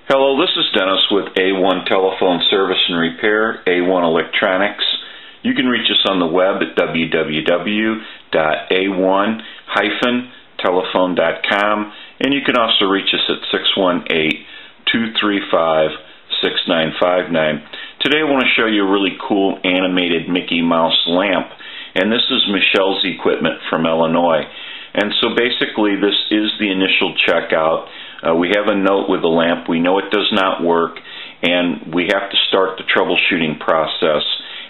Hello, this is Dennis with A1 Telephone Service and Repair, A1 Electronics. You can reach us on the web at www.a1-telephone.com, and you can also reach us at 618-235-6959. Today I want to show you a really cool animated Mickey Mouse lamp, and this is Michelle's equipment from Illinois. And so basically this is the initial checkout. We have a note with the lamp. We know it does not work, and we have to start the troubleshooting process.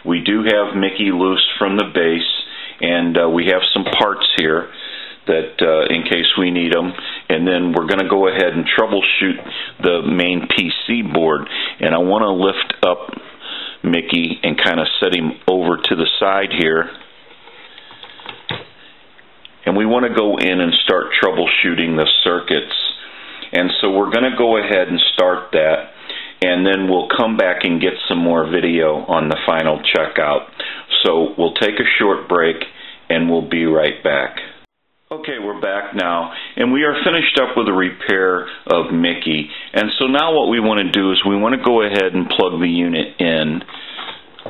We do have Mickey loose from the base, and we have some parts here that in case we need them. And then we're going to go ahead and troubleshoot the main PC board. And I want to lift up Mickey and kind of set him over to the side here. And we want to go in and start troubleshooting the circuits. And so we're going to go ahead and start that, and then we'll come back and get some more video on the final checkout. So we'll take a short break and we'll be right back. Okay, we're back now, and we are finished up with a repair of Mickey. And so now what we want to do is we want to go ahead and plug the unit in.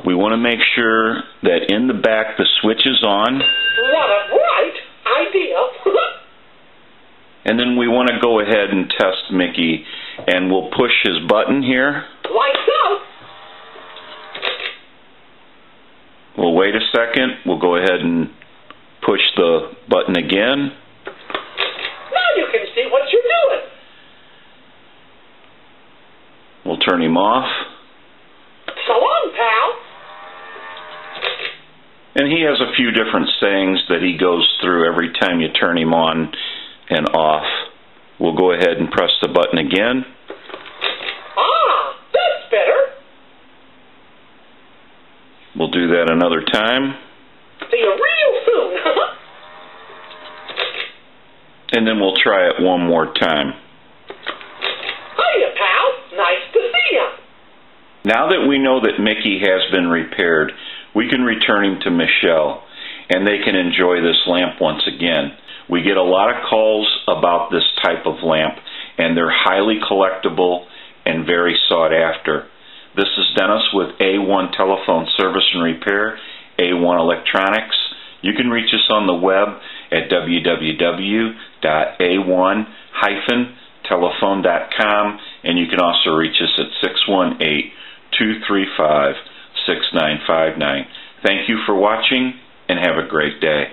We want to make sure that in the back the switch is on. What a bright idea! And then we want to go ahead and test Mickey, and we'll push his button here. Like so. We'll wait a second. We'll go ahead and push the button again. Now you can see what you're doing. We'll turn him off. So long, pal. And he has a few different sayings that he goes through every time you turn him on and off. We'll go ahead and press the button again. Ah, that's better. We'll do that another time. See you real soon. And then we'll try it one more time. Hiya, pal. Nice to see ya. Now that we know that Mickey has been repaired, we can return him to Michelle, and they can enjoy this lamp once again. We get a lot of calls about this type of lamp, and they're highly collectible and very sought after. This is Dennis with A1 Telephone Service and Repair, A1 Electronics. You can reach us on the web at www.a1-telephone.com, and you can also reach us at 618-235-6959. Thank you for watching, and have a great day.